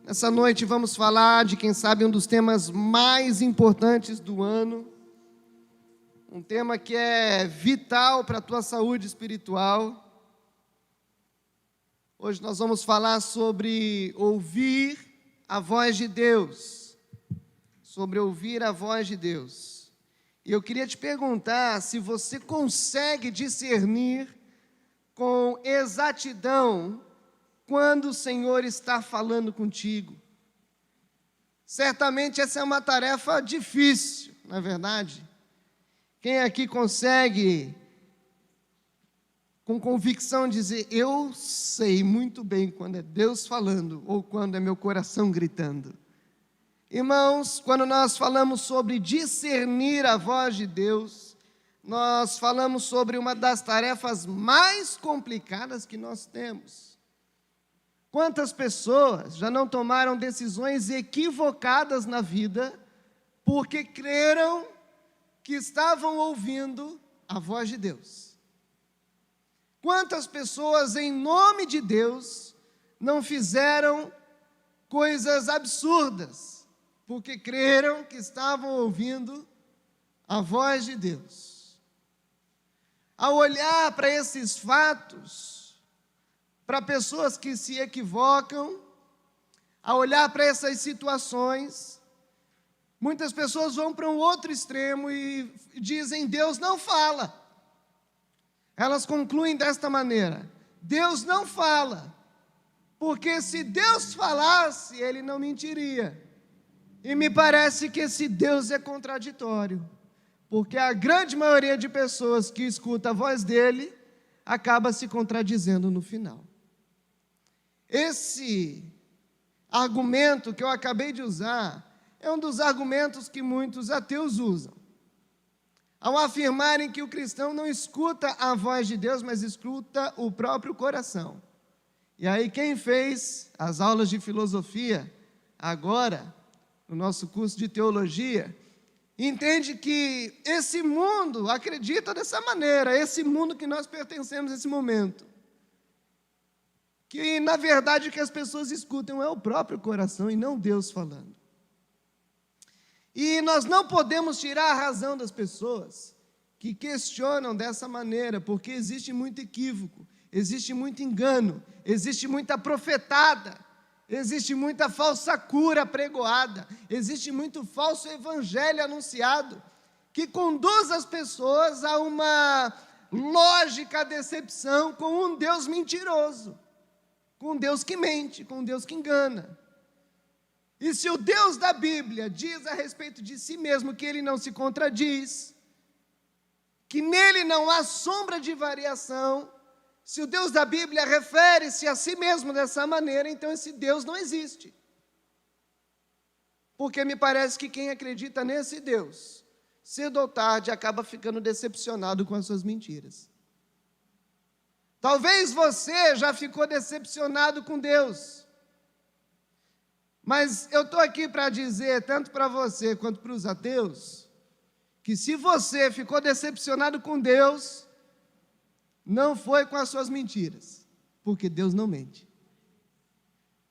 Nessa noite vamos falar de, quem sabe, um dos temas mais importantes do ano. Um tema que é vital para a tua saúde espiritual. Hoje nós vamos falar sobre ouvir a voz de Deus. Sobre ouvir a voz de Deus. E eu queria te perguntar se você consegue discernir com exatidão quando o Senhor está falando contigo. Certamente essa é uma tarefa difícil, não é verdade? Quem aqui consegue, com convicção, dizer: eu sei muito bem quando é Deus falando ou quando é meu coração gritando? Irmãos, quando nós falamos sobre discernir a voz de Deus, nós falamos sobre uma das tarefas mais complicadas que nós temos. Quantas pessoas já não tomaram decisões equivocadas na vida porque creram que estavam ouvindo a voz de Deus? Quantas pessoas, em nome de Deus, não fizeram coisas absurdas porque creram que estavam ouvindo a voz de Deus? Ao olhar para esses fatos, para pessoas que se equivocam, a olhar para essas situações, muitas pessoas vão para um outro extremo e dizem: Deus não fala. Elas concluem desta maneira: Deus não fala, porque se Deus falasse, Ele não mentiria. E me parece que esse Deus é contraditório, porque a grande maioria de pessoas que escuta a voz dEle acaba se contradizendo no final. Esse argumento que eu acabei de usar é um dos argumentos que muitos ateus usam, ao afirmarem que o cristão não escuta a voz de Deus, mas escuta o próprio coração. E aí quem fez as aulas de filosofia, agora, no nosso curso de teologia, entende que esse mundo acredita dessa maneira, esse mundo que nós pertencemos nesse momento, que na verdade o que as pessoas escutam é o próprio coração e não Deus falando. E nós não podemos tirar a razão das pessoas que questionam dessa maneira, porque existe muito equívoco, existe muito engano, existe muita profetada, existe muita falsa cura pregoada, existe muito falso evangelho anunciado, que conduz as pessoas a uma lógica decepção com um Deus mentiroso, com um Deus que mente, com um Deus que engana. E se o Deus da Bíblia diz a respeito de si mesmo que Ele não se contradiz, que nele não há sombra de variação, se o Deus da Bíblia refere-se a si mesmo dessa maneira, então esse Deus não existe. Porque me parece que quem acredita nesse Deus, cedo ou tarde, acaba ficando decepcionado com as suas mentiras. Talvez você já ficou decepcionado com Deus, mas eu estou aqui para dizer, tanto para você quanto para os ateus, que se você ficou decepcionado com Deus, não foi com as suas mentiras, porque Deus não mente.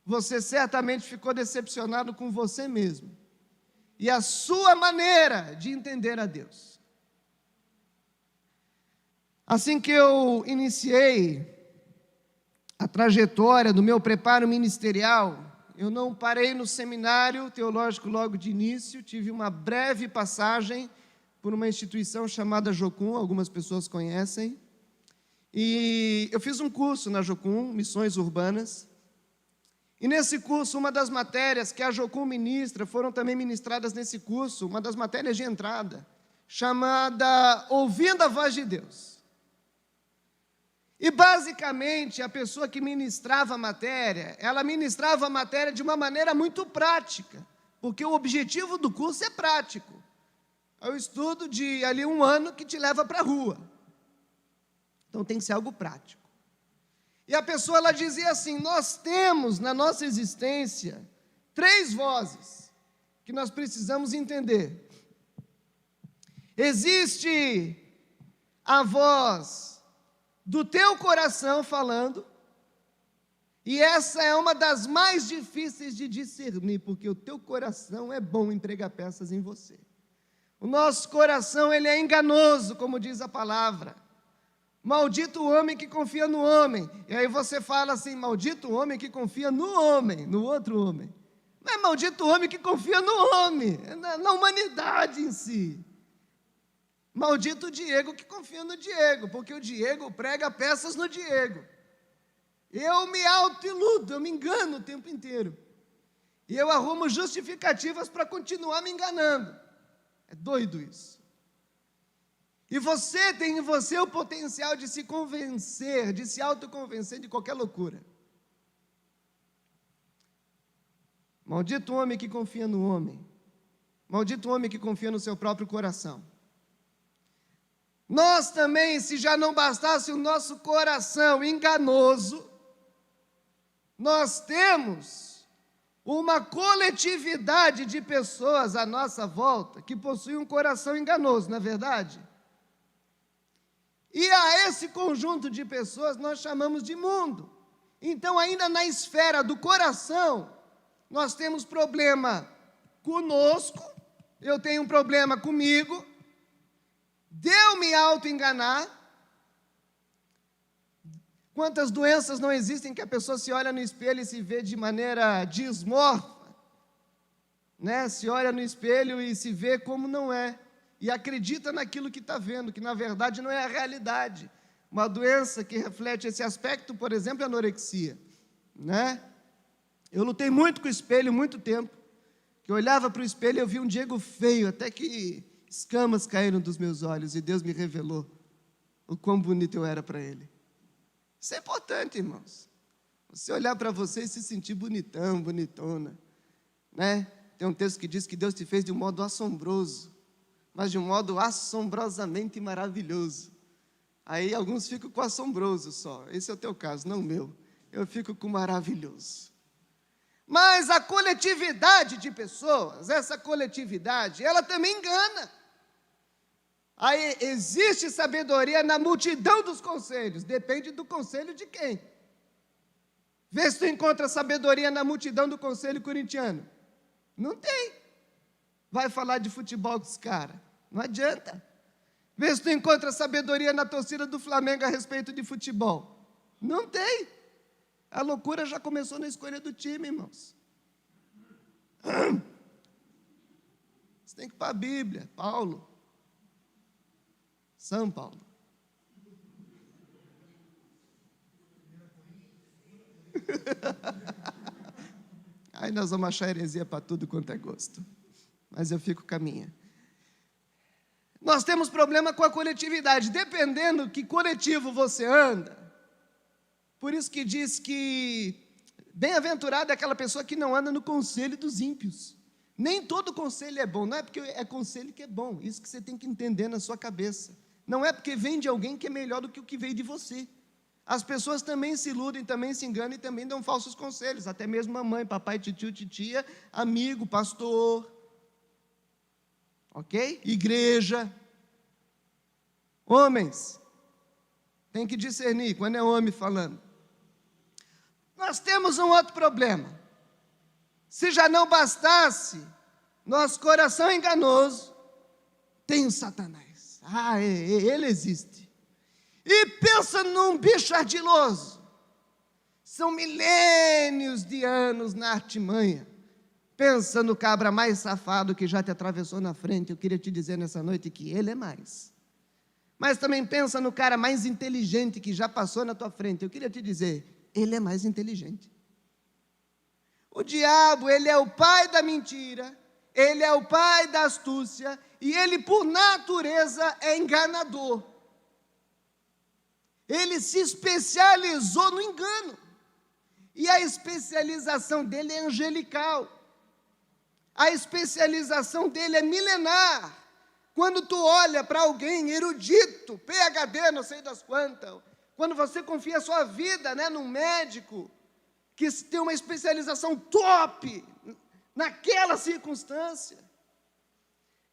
Você certamente ficou decepcionado com você mesmo e a sua maneira de entender a Deus. Assim que eu iniciei a trajetória do meu preparo ministerial, eu não parei no seminário teológico logo de início, tive uma breve passagem por uma instituição chamada Jocum, algumas pessoas conhecem, e eu fiz um curso na Jocum, Missões Urbanas, e nesse curso, uma das matérias que a Jocum ministra, foram também ministradas nesse curso, uma das matérias de entrada, chamada Ouvindo a Voz de Deus. E basicamente a pessoa que ministrava a matéria, ela ministrava a matéria de uma maneira muito prática, porque o objetivo do curso é prático. É o estudo de ali 1 ano que te leva para a rua. Então tem que ser algo prático. E a pessoa ela dizia assim: nós temos na nossa existência 3 vozes que nós precisamos entender. Existe a voz do teu coração falando, E essa é uma das mais difíceis de discernir, porque o teu coração é bom em pregar peças em você. O nosso coração, ele é enganoso, como diz a palavra. Maldito o homem que confia no homem. E aí você fala assim, maldito o homem que confia no homem, no outro homem. Não é maldito o homem que confia no homem, é na humanidade em si. Maldito o Diego que confia no Diego, porque o Diego prega peças no Diego. Eu me autoiludo, eu me engano o tempo inteiro. E eu arrumo justificativas para continuar me enganando. É doido isso. E você tem em você o potencial de se convencer, de se autoconvencer de qualquer loucura. Maldito o homem que confia no homem. Maldito o homem que confia no seu próprio coração. Nós também, se já não bastasse o nosso coração enganoso, nós temos uma coletividade de pessoas à nossa volta que possuem um coração enganoso, não é verdade? E a esse conjunto de pessoas nós chamamos de mundo. Então, ainda na esfera do coração, nós temos problema conosco, eu tenho um problema comigo, de eu me auto-enganar. Quantas doenças não existem que a pessoa se olha no espelho e se vê de maneira dismorfa, né? Se olha no espelho e se vê como não é, e acredita naquilo que está vendo, que na verdade não é a realidade. Uma doença que reflete esse aspecto, por exemplo, é a anorexia, né? Eu lutei muito com o espelho, muito tempo, que eu olhava para o espelho e eu via um Diego feio, até que escamas caíram dos meus olhos e Deus me revelou o quão bonito eu era para Ele. Isso é importante, irmãos. Você olhar para você e se sentir bonitão, bonitona, né? Tem um texto que diz que Deus te fez de um modo assombroso, mas de um modo assombrosamente maravilhoso. Aí alguns ficam com assombroso só. Esse é o teu caso, não o meu. Eu fico com maravilhoso. Mas a coletividade de pessoas, essa coletividade, ela também engana. Aí existe sabedoria na multidão dos conselhos, depende do conselho de quem. Vê se tu encontra sabedoria na multidão do conselho corintiano. Não tem. Vai falar de futebol com os caras, não adianta. Vê se tu encontra sabedoria na torcida do Flamengo a respeito de futebol. Não tem. A loucura já começou na escolha do time, irmãos. Você tem que ir para a Bíblia, Paulo. São Paulo. Aí nós vamos achar heresia para tudo quanto é gosto. Mas eu fico com a minha. Nós temos problema com a coletividade, dependendo que coletivo você anda. Por isso que diz que bem-aventurada é aquela pessoa que não anda no conselho dos ímpios. Nem todo conselho é bom, não é porque é conselho que é bom, isso que você tem que entender na sua cabeça. Não é porque vem de alguém que é melhor do que o que veio de você. As pessoas também se iludem, também se enganam e também dão falsos conselhos, até mesmo mamãe, papai, tio, titia, amigo, pastor, ok? Igreja. Homens, tem que discernir quando é homem falando. Nós temos um outro problema. Se já não bastasse, nosso coração é enganoso, tem o Satanás. Ele existe. E pensa num bicho ardiloso. São milênios de anos na artimanha. Pensa no cabra mais safado que já te atravessou na frente. Eu queria te dizer nessa noite que ele é mais. Mas também pensa no cara mais inteligente que já passou na tua frente. Eu queria te dizer, ele é mais inteligente. O diabo, ele é o pai da mentira, ele é o pai da astúcia, e ele, por natureza, é enganador. Ele se especializou no engano. E a especialização dele é angelical. A especialização dele é milenar. Quando tu olha para alguém erudito, PhD, não sei das quantas, quando você confia a sua vida, né, num médico que tem uma especialização top naquela circunstância,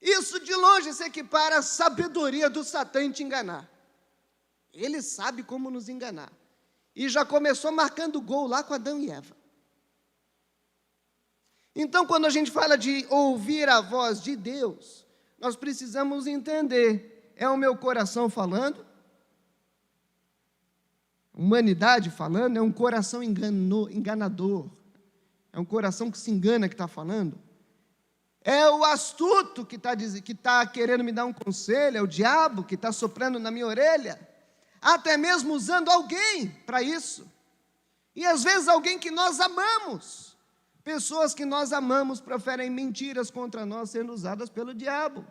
isso de longe se equipara à sabedoria do Satã em te enganar. Ele sabe como nos enganar. E já começou marcando gol lá com Adão e Eva. Então, quando a gente fala de ouvir a voz de Deus, nós precisamos entender, é o meu coração falando? Humanidade falando? É um coração enganador? É um coração que se engana que está falando? É o astuto que está querendo me dar um conselho? É o diabo que está soprando na minha orelha? Até mesmo usando alguém para isso. E às vezes alguém que nós amamos. Pessoas que nós amamos proferem mentiras contra nós, sendo usadas pelo diabo.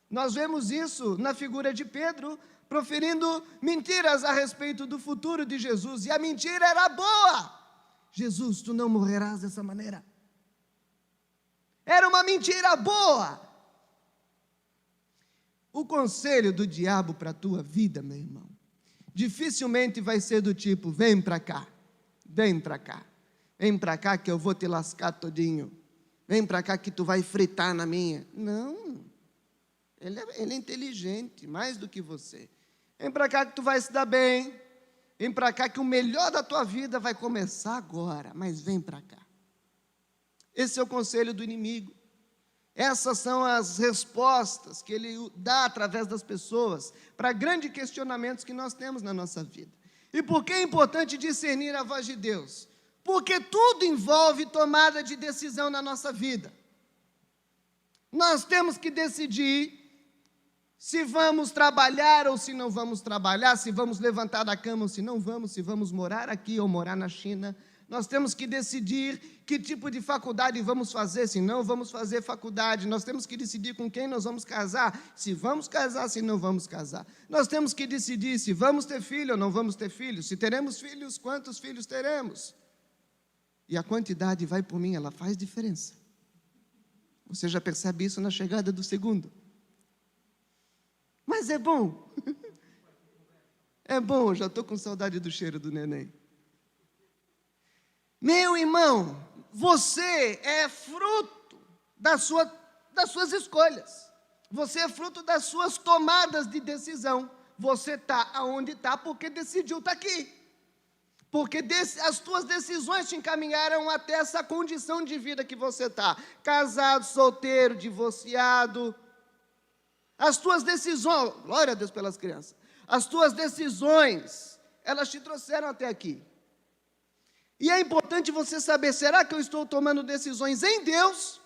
Nós vemos isso na figura de Pedro, proferindo mentiras a respeito do futuro de Jesus. E a mentira era boa. Jesus, tu não morrerás dessa maneira. Era uma mentira boa. O conselho do diabo para a tua vida, meu irmão, dificilmente vai ser do tipo, vem para cá, vem para cá. Vem para cá que eu vou te lascar todinho. Vem para cá que tu vai fritar na minha. Não. Ele é inteligente, mais do que você. Vem para cá que tu vai se dar bem. Vem para cá que o melhor da tua vida vai começar agora. Mas vem para cá. Esse é o conselho do inimigo. Essas são as respostas que ele dá através das pessoas para grandes questionamentos que nós temos na nossa vida. E por que é importante discernir a voz de Deus? Porque tudo envolve tomada de decisão na nossa vida. Nós temos que decidir se vamos trabalhar ou se não vamos trabalhar, se vamos levantar da cama ou se não vamos, se vamos morar aqui ou morar na China. Nós temos que decidir que tipo de faculdade vamos fazer, se não vamos fazer faculdade. Nós temos que decidir com quem nós vamos casar, se vamos casar, se não vamos casar. Nós temos que decidir se vamos ter filho ou não vamos ter filho, se teremos filhos, quantos filhos teremos. E a quantidade, vai por mim, ela faz diferença. Você já percebe isso na chegada do segundo. Mas é bom. É bom, já estou com saudade do cheiro do neném. Meu irmão, você é fruto das suas escolhas. Você é fruto das suas tomadas de decisão. Você está aonde está porque decidiu estar aqui. Porque as tuas decisões te encaminharam até essa condição de vida que você está. Casado, solteiro, divorciado. As tuas decisões, glória a Deus pelas crianças. As tuas decisões, elas te trouxeram até aqui. E é importante você saber, será que eu estou tomando decisões em Deus?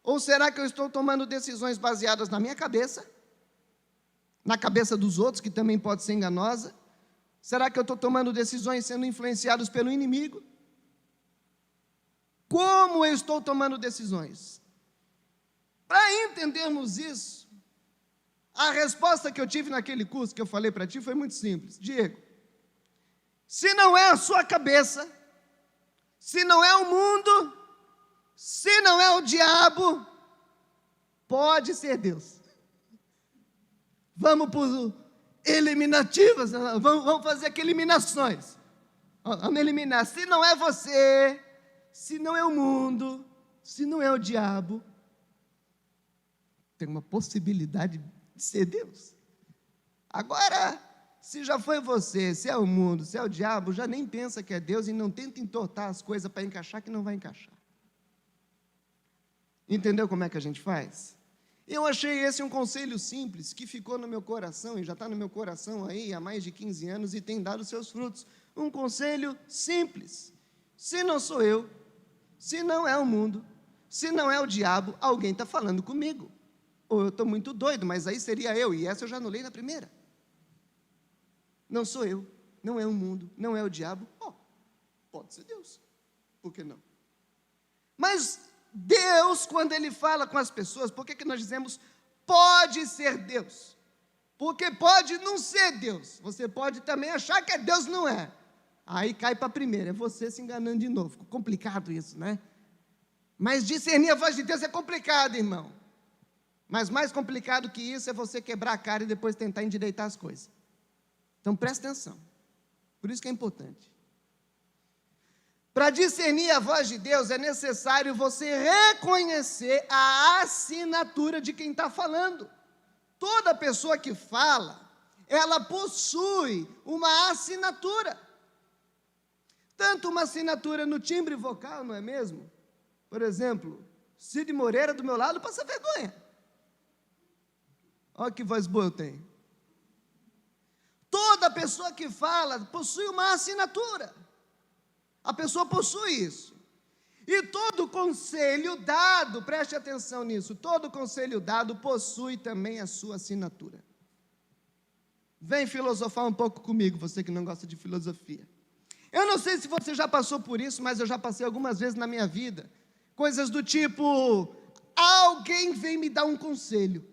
Ou será que eu estou tomando decisões baseadas na minha cabeça? Na cabeça dos outros, que também pode ser enganosa? Será que eu estou tomando decisões sendo influenciados pelo inimigo? Como eu estou tomando decisões? Para entendermos isso, a resposta que eu tive naquele curso que eu falei para ti foi muito simples. Diego, se não é a sua cabeça, se não é o mundo, se não é o diabo, pode ser Deus. Vamos por eliminativas, vamos fazer aqui eliminações. Vamos eliminar. Se não é você, se não é o mundo, se não é o diabo, tem uma possibilidade de ser Deus. Agora, se já foi você, se é o mundo, se é o diabo, já nem pensa que é Deus e não tenta entortar as coisas para encaixar que não vai encaixar. Entendeu como é que a gente faz? Eu achei esse um conselho simples, que ficou no meu coração, e já está no meu coração aí há mais de 15 anos e tem dado seus frutos. Um conselho simples. Se não sou eu, se não é o mundo, se não é o diabo, alguém está falando comigo. Ou eu estou muito doido, mas aí seria eu, e essa eu já anulei na primeira. Não sou eu, não é o mundo, não é o diabo. Pode ser Deus, por que não? Mas Deus, quando Ele fala com as pessoas, por que nós dizemos pode ser Deus? Porque pode não ser Deus. Você pode também achar que é Deus, não é. Aí cai para a primeira, é você se enganando de novo. Ficou complicado isso, né? Mas discernir a voz de Deus é complicado, irmão. Mas mais complicado que isso é você quebrar a cara e depois tentar endireitar as coisas. Então presta atenção. Por isso que é importante. Para discernir a voz de Deus é necessário você reconhecer a assinatura de quem está falando. Toda pessoa que fala, ela possui uma assinatura. Tanto uma assinatura no timbre vocal, não é mesmo? Por exemplo, Cid Moreira do meu lado passa vergonha. Olha que voz boa eu tenho. Toda pessoa que fala possui uma assinatura. A pessoa possui isso. E todo conselho dado, preste atenção nisso, todo conselho dado possui também a sua assinatura. Vem filosofar um pouco comigo, você que não gosta de filosofia. Eu não sei se você já passou por isso, mas eu já passei algumas vezes na minha vida. Coisas do tipo, alguém vem me dar um conselho.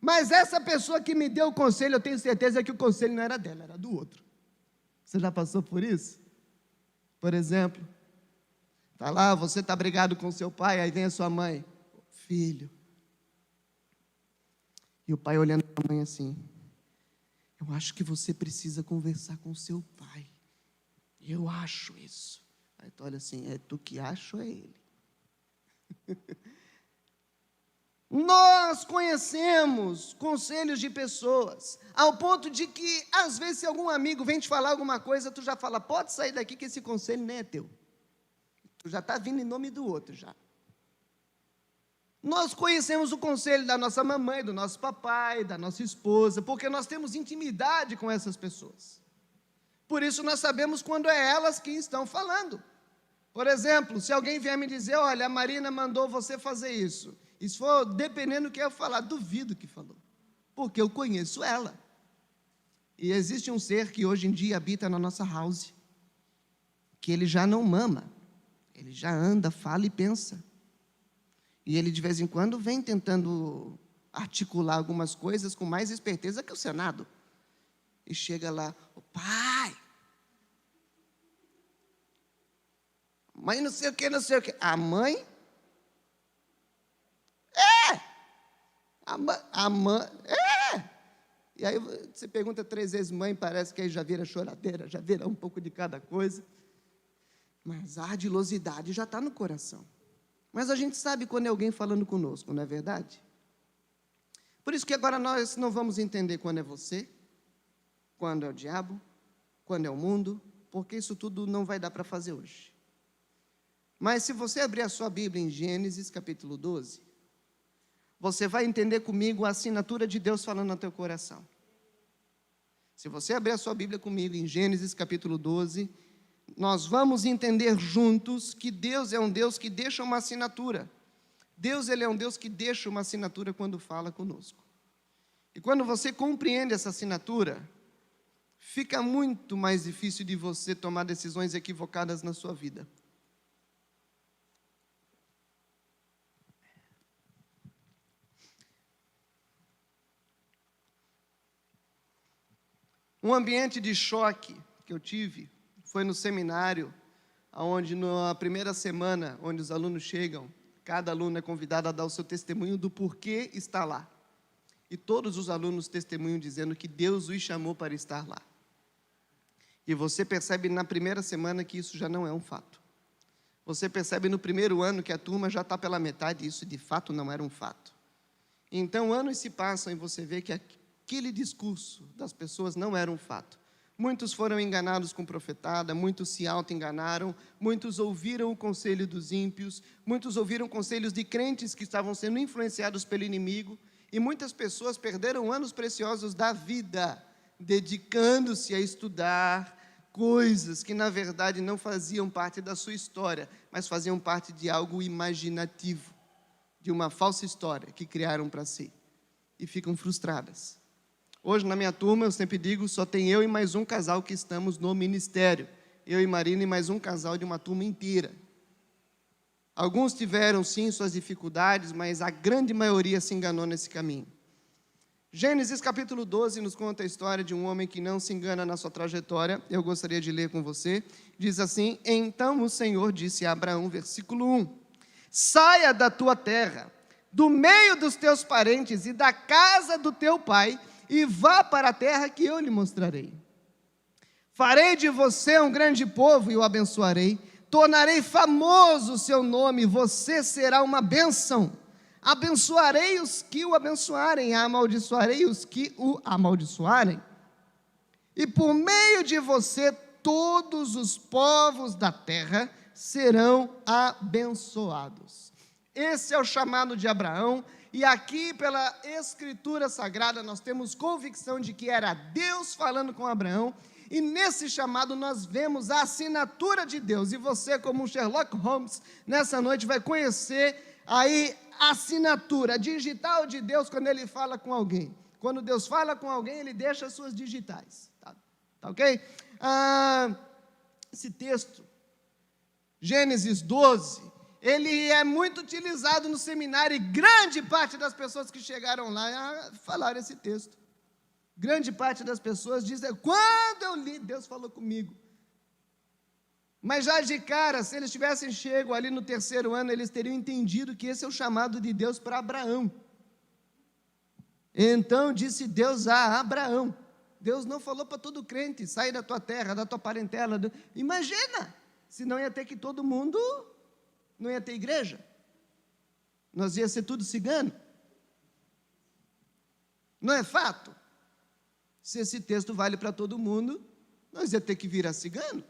Mas essa pessoa que me deu o conselho, eu tenho certeza que o conselho não era dela, era do outro. Você já passou por isso? Por exemplo, está lá, você está brigado com seu pai, aí vem a sua mãe, filho. E o pai olhando para a mãe assim, eu acho que você precisa conversar com seu pai. Eu acho isso. Aí tu olha assim, é tu que acha ou é ele? Nós conhecemos conselhos de pessoas, ao ponto de que, às vezes, se algum amigo vem te falar alguma coisa, tu já fala, pode sair daqui que esse conselho nem é teu. Tu já está vindo em nome do outro já. Nós conhecemos o conselho da nossa mamãe, do nosso papai, da nossa esposa, porque nós temos intimidade com essas pessoas. Por isso nós sabemos quando é elas que estão falando. Por exemplo, se alguém vier me dizer, olha, a Marina mandou você fazer isso. E se for dependendo do que eu falar, duvido que falou, porque eu conheço ela. E existe um ser que hoje em dia habita na nossa house, que ele já não mama, ele já anda, fala e pensa. E ele de vez em quando vem tentando articular algumas coisas com mais esperteza que o Senado. E chega lá, o pai, mãe não sei o que, não sei o que. A mãe? A mãe, E aí você pergunta 3 vezes mãe, parece que aí já vira choradeira, já vira um pouco de cada coisa. Mas a ardilosidade já está no coração. Mas a gente sabe quando é alguém falando conosco, não é verdade? Por isso que agora nós não vamos entender quando é você, quando é o diabo, quando é o mundo, porque isso tudo não vai dar para fazer hoje. Mas se você abrir a sua Bíblia em Gênesis capítulo 12, você vai entender comigo a assinatura de Deus falando no teu coração. Se você abrir a sua Bíblia comigo em Gênesis capítulo 12, nós vamos entender juntos que Deus é um Deus que deixa uma assinatura. Deus, ele é um Deus que deixa uma assinatura quando fala conosco. E quando você compreende essa assinatura, fica muito mais difícil de você tomar decisões equivocadas na sua vida. Um ambiente de choque que eu tive foi no seminário, onde na primeira semana, onde os alunos chegam, cada aluno é convidado a dar o seu testemunho do porquê está lá. E todos os alunos testemunham dizendo que Deus os chamou para estar lá. E você percebe na primeira semana que isso já não é um fato. Você percebe no primeiro ano que a turma já está pela metade, e isso de fato não era um fato. Então anos se passam e você vê que aquele discurso das pessoas não era um fato. Muitos foram enganados com profetada, muitos se auto-enganaram, muitos ouviram o conselho dos ímpios, muitos ouviram conselhos de crentes que estavam sendo influenciados pelo inimigo, e muitas pessoas perderam anos preciosos da vida, dedicando-se a estudar coisas que na verdade não faziam parte da sua história, mas faziam parte de algo imaginativo, de uma falsa história que criaram para si, e ficam frustradas. Hoje, na minha turma, eu sempre digo, só tem eu e mais um casal que estamos no ministério. Eu e Marina e mais um casal de uma turma inteira. Alguns tiveram, sim, suas dificuldades, mas a grande maioria se enganou nesse caminho. Gênesis capítulo 12 nos conta a história de um homem que não se engana na sua trajetória. Eu gostaria de ler com você. Diz assim, então o Senhor disse a Abraão, versículo 1, saia da tua terra, do meio dos teus parentes e da casa do teu pai, e vá para a terra que eu lhe mostrarei. Farei de você um grande povo e o abençoarei, tornarei famoso o seu nome, você será uma bênção. Abençoarei os que o abençoarem, amaldiçoarei os que o amaldiçoarem. E por meio de você, todos os povos da terra serão abençoados. Esse é o chamado de Abraão, e aqui pela Escritura Sagrada nós temos convicção de que era Deus falando com Abraão, e nesse chamado nós vemos a assinatura de Deus, e você, como um Sherlock Holmes, nessa noite vai conhecer aí a assinatura digital de Deus quando Ele fala com alguém. Quando Deus fala com alguém, Ele deixa as suas digitais, tá ok? Esse texto, Gênesis 12, ele é muito utilizado no seminário, e grande parte das pessoas que chegaram lá falaram esse texto. Grande parte das pessoas dizem, quando eu li, Deus falou comigo. Mas já de cara, se eles tivessem chego ali no 3º ano, eles teriam entendido que esse é o chamado de Deus para Abraão. Então disse Deus a Abraão. Deus não falou para todo crente, sai da tua terra, da tua parentela. Imagina, se não ia ter que todo mundo, não ia ter igreja. Nós ia ser tudo cigano. Não é fato? Se esse texto vale para todo mundo, nós ia ter que virar cigano.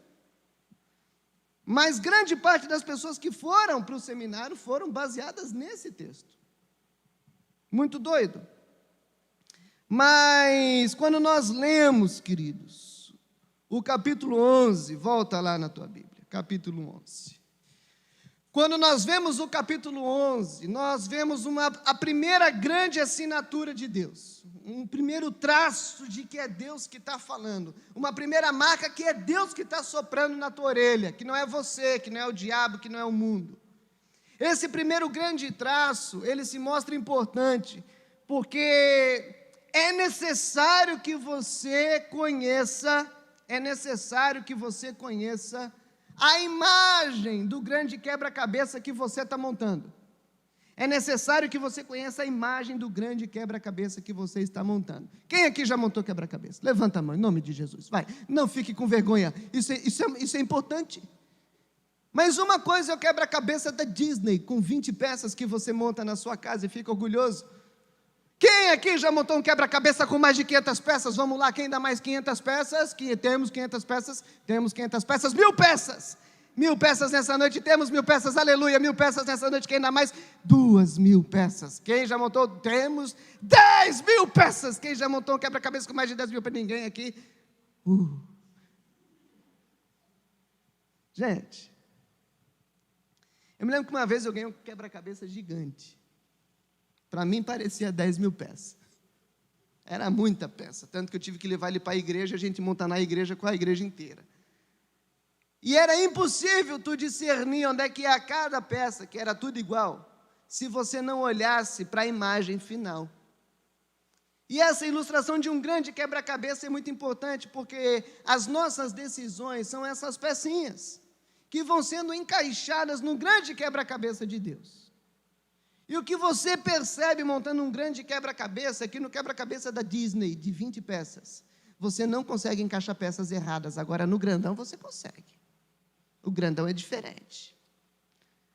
Mas grande parte das pessoas que foram para o seminário foram baseadas nesse texto. Muito doido. Mas quando nós lemos, queridos, o capítulo 11, volta lá na tua Bíblia, capítulo 11. Quando nós vemos o capítulo 11, nós vemos a primeira grande assinatura de Deus. Um primeiro traço de que é Deus que está falando. Uma primeira marca que é Deus que está soprando na tua orelha, que não é você, que não é o diabo, que não é o mundo. Esse primeiro grande traço, ele se mostra importante, porque é necessário que você conheça a imagem do grande quebra-cabeça que você está montando. É necessário que você conheça a imagem do grande quebra-cabeça que você está montando. Quem aqui já montou quebra-cabeça? Levanta a mão, em nome de Jesus. Vai, não fique com vergonha, isso é importante. Mas uma coisa é o quebra-cabeça da Disney, com 20 peças que você monta na sua casa e fica orgulhoso. Quem aqui já montou um quebra-cabeça com mais de 500 peças? Vamos lá, quem dá mais 500 peças? Temos 500 peças, 1.000 peças. 1.000 peças nessa noite, temos 1.000 peças, aleluia, 1.000 peças nessa noite, quem dá mais? 2.000 peças. Quem já montou? Temos 10.000 peças. Quem já montou um quebra-cabeça com mais de 10.000 para ninguém aqui? Gente, eu me lembro que uma vez eu ganhei um quebra-cabeça gigante. Para mim parecia 10.000 peças. Era muita peça, tanto que eu tive que levar ele para a igreja, a gente monta na igreja com a igreja inteira. E era impossível tu discernir onde é que ia cada peça, que era tudo igual, se você não olhasse para a imagem final. E essa ilustração de um grande quebra-cabeça é muito importante, porque as nossas decisões são essas pecinhas, que vão sendo encaixadas no grande quebra-cabeça de Deus. E o que você percebe montando um grande quebra-cabeça, aqui no quebra-cabeça da Disney, de 20 peças, você não consegue encaixar peças erradas, agora no grandão você consegue. O grandão é diferente.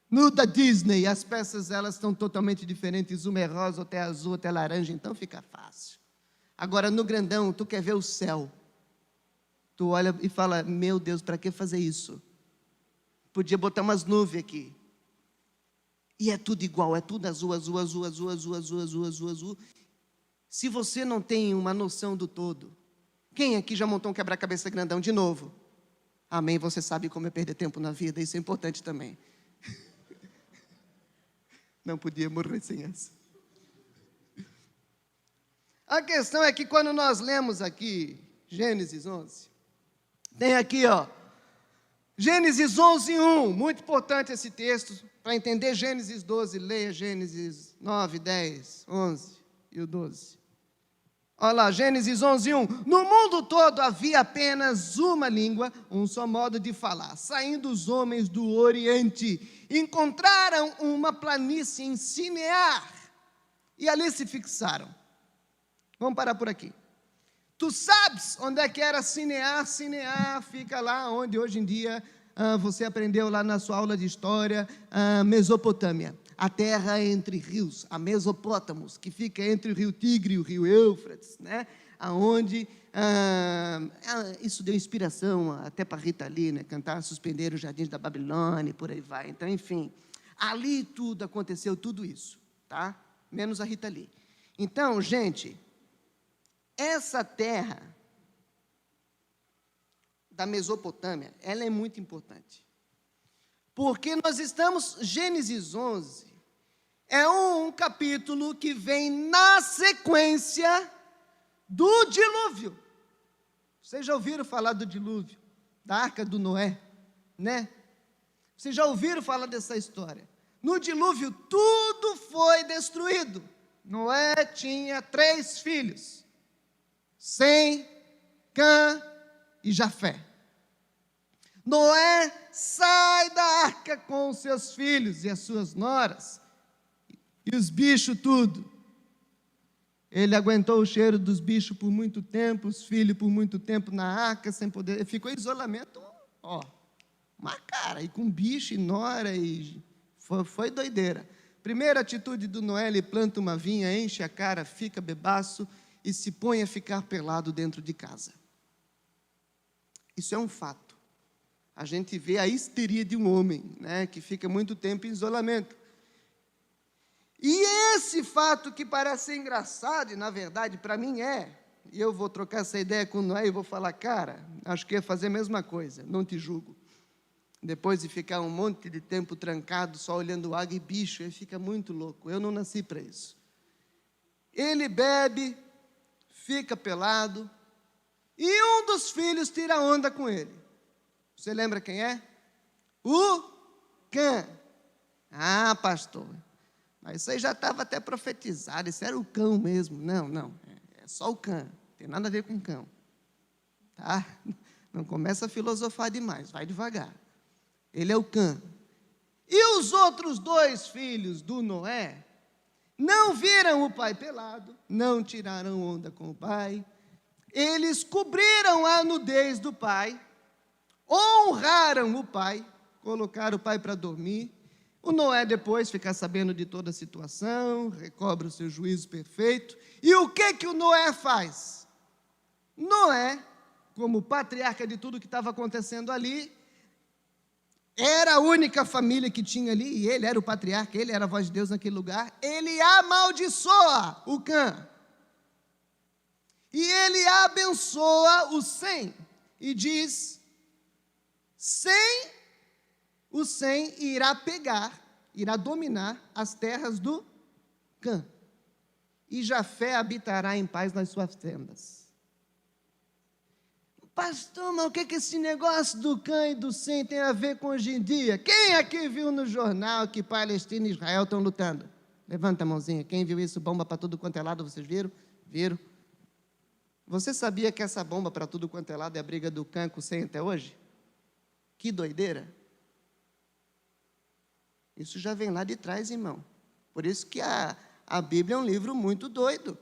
No da Disney, as peças elas estão totalmente diferentes, uma é rosa, outra é azul, outra é laranja, então fica fácil. Agora no grandão, tu quer ver o céu, tu olha e fala, meu Deus, para que fazer isso? Podia botar umas nuvens aqui. E é tudo igual, é tudo azul, azul, azul, azul, azul, azul, azul, azul, azul. Se você não tem uma noção do todo, quem aqui já montou um quebra-cabeça grandão de novo? Amém, você sabe como é perder tempo na vida, isso é importante também. Não podia morrer sem essa. A questão é que quando nós lemos aqui, Gênesis 11, tem aqui, Gênesis 11:1, muito importante esse texto, para entender Gênesis 12, leia Gênesis 9, 10, 11 e o 12. Olha lá, Gênesis 11:1. No mundo todo havia apenas uma língua, um só modo de falar. Saindo os homens do Oriente, encontraram uma planície em Sinear, e ali se fixaram. Vamos parar por aqui. Tu sabes onde é que era Sinear? Sinear fica lá onde hoje em dia, você aprendeu lá na sua aula de história, Mesopotâmia. A terra entre rios, a Mesopótamos, que fica entre o rio Tigre e o rio Eufrates, né? aonde isso deu inspiração até para Rita Lee, né, cantar Suspender os Jardins da Babilônia, e por aí vai. Então, enfim, ali tudo aconteceu, tudo isso, tá? Menos a Rita Lee. Então, gente, essa terra da Mesopotâmia, ela é muito importante. Porque nós estamos, Gênesis 11, é um capítulo que vem na sequência do dilúvio. Vocês já ouviram falar do dilúvio, da arca do Noé, né? Vocês já ouviram falar dessa história? No dilúvio, tudo foi destruído. Noé tinha 3 filhos, Sem, Cã e Jafé. Noé sai da arca com os seus filhos e as suas noras, e os bichos tudo. Ele aguentou o cheiro dos bichos por muito tempo, os filhos por muito tempo na arca, sem poder. Ele ficou em isolamento, uma cara, e com bicho e nora, e foi doideira. Primeira atitude do Noé, ele planta uma vinha, enche a cara, fica bebaço e se põe a ficar pelado dentro de casa. Isso é um fato. A gente vê a histeria de um homem, né, que fica muito tempo em isolamento. E esse fato que parece engraçado, e na verdade para mim e eu vou trocar essa ideia com o Noé e vou falar, cara, acho que ia fazer a mesma coisa, não te julgo. Depois de ficar um monte de tempo trancado, só olhando água e bicho, ele fica muito louco, eu não nasci para isso. Ele bebe, fica pelado, e um dos filhos tira onda com ele. Você lembra quem é? O Cã. Ah, pastor, mas isso aí já estava até profetizado, isso era o cão mesmo. Não, é só o Cã, não tem nada a ver com cão. Tá? Não começa a filosofar demais, vai devagar. Ele é o Cã. E os outros 2 filhos do Noé não viram o pai pelado, não tiraram onda com o pai, eles cobriram a nudez do pai, honraram o pai, colocaram o pai para dormir. O Noé depois fica sabendo de toda a situação, recobra o seu juízo perfeito. E o que o Noé faz? Noé, como patriarca de tudo que estava acontecendo ali, era a única família que tinha ali, e ele era o patriarca, ele era a voz de Deus naquele lugar. Ele amaldiçoa o Cã. E ele abençoa o Sem. E diz, o Sem irá dominar as terras do Cã. E Jafé habitará em paz nas suas tendas. Pastor, mas o que esse negócio do Cã e do Sem tem a ver com hoje em dia? Quem aqui viu no jornal que Palestina e Israel estão lutando? Levanta a mãozinha. Quem viu isso? Bomba para tudo quanto é lado, vocês viram? Viram? Você sabia que essa bomba para tudo quanto é lado é a briga do Cã com o Sem até hoje? Que doideira. Isso já vem lá de trás, irmão. Por isso que a Bíblia é um livro muito doido.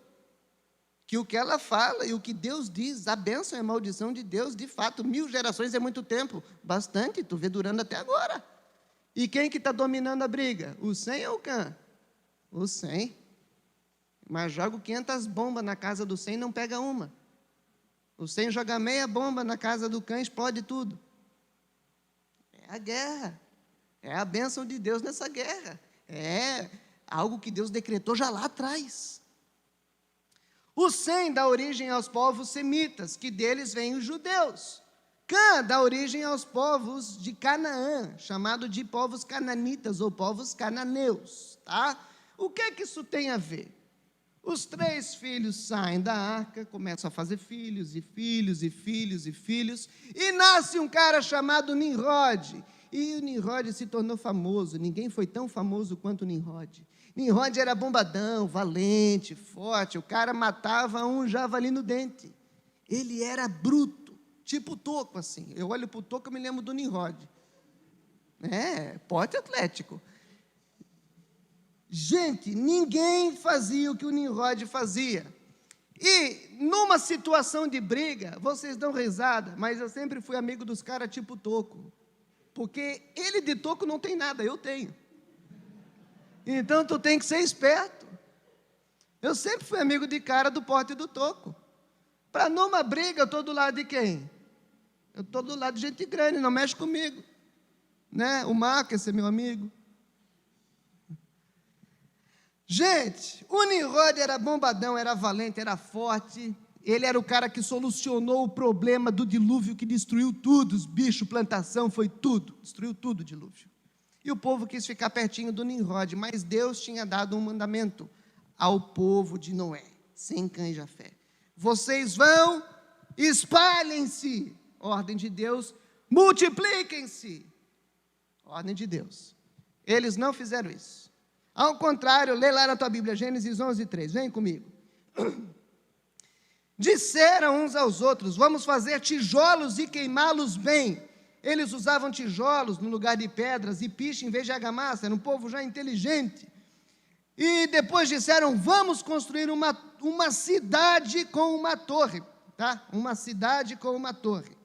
Que o que ela fala e o que Deus diz, a bênção e a maldição de Deus, de fato, 1000 gerações é muito tempo. Bastante, tu vê durando até agora. E quem que está dominando a briga? O Sem ou o Cã? O Sem. Mas joga 500 bombas na casa do Sem e não pega uma. O Sem joga meia bomba na casa do Cã e explode tudo. É a guerra. É a bênção de Deus nessa guerra. É algo que Deus decretou já lá atrás. O Sem dá origem aos povos semitas, que deles vêm os judeus. Cã dá origem aos povos de Canaã, chamado de povos cananitas ou povos cananeus. Tá? O que isso tem a ver? Os 3 filhos saem da arca, começam a fazer filhos, e filhos, e filhos, e filhos, e nasce um cara chamado Nimrod. E o Nimrod se tornou famoso, ninguém foi tão famoso quanto o Nimrod. Nimrod era bombadão, valente, forte, o cara matava um javali no dente. Ele era bruto, tipo Toco, assim. Eu olho para o Toco e me lembro do Nimrod. Porte atlético. Gente, ninguém fazia o que o Nimrod fazia. E numa situação de briga, vocês dão risada, mas eu sempre fui amigo dos caras tipo Toco. Porque ele de Toco não tem nada, eu tenho. Então tu tem que ser esperto. Eu sempre fui amigo de cara do porte do Toco. Para numa briga, eu estou do lado de quem? Eu estou do lado de gente grande, não mexe comigo. Né? O Marco, esse é meu amigo. Gente, o Nimrod era bombadão, era valente, era forte. Ele era o cara que solucionou o problema do dilúvio, que destruiu tudo, os bichos, plantação, foi tudo. Destruiu tudo o dilúvio. E o povo quis ficar pertinho do Nimrod, mas Deus tinha dado um mandamento ao povo de Noé, sem Cã e Jafé. Vocês vão, espalhem-se, ordem de Deus, multipliquem-se, ordem de Deus. Eles não fizeram isso. Ao contrário, lê lá na tua Bíblia, Gênesis 11:3, vem comigo. Disseram uns aos outros, vamos fazer tijolos e queimá-los bem. Eles usavam tijolos no lugar de pedras e piche em vez de argamassa, era um povo já inteligente. E depois disseram, vamos construir uma cidade com uma torre, tá? Uma cidade com uma torre,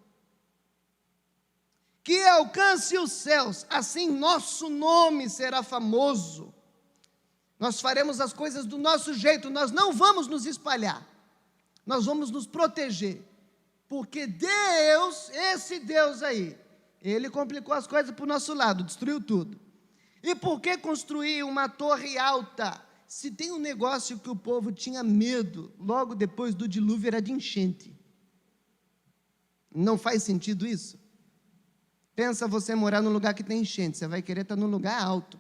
que alcance os céus, assim nosso nome será famoso. Nós faremos as coisas do nosso jeito, nós não vamos nos espalhar, nós vamos nos proteger, porque Deus, esse Deus aí, Ele complicou as coisas para o nosso lado, destruiu tudo. E por que construir uma torre alta? Se tem um negócio que o povo tinha medo, logo depois do dilúvio, era de enchente. Não faz sentido isso? Pensa você morar num lugar que tem enchente, você vai querer estar num lugar alto,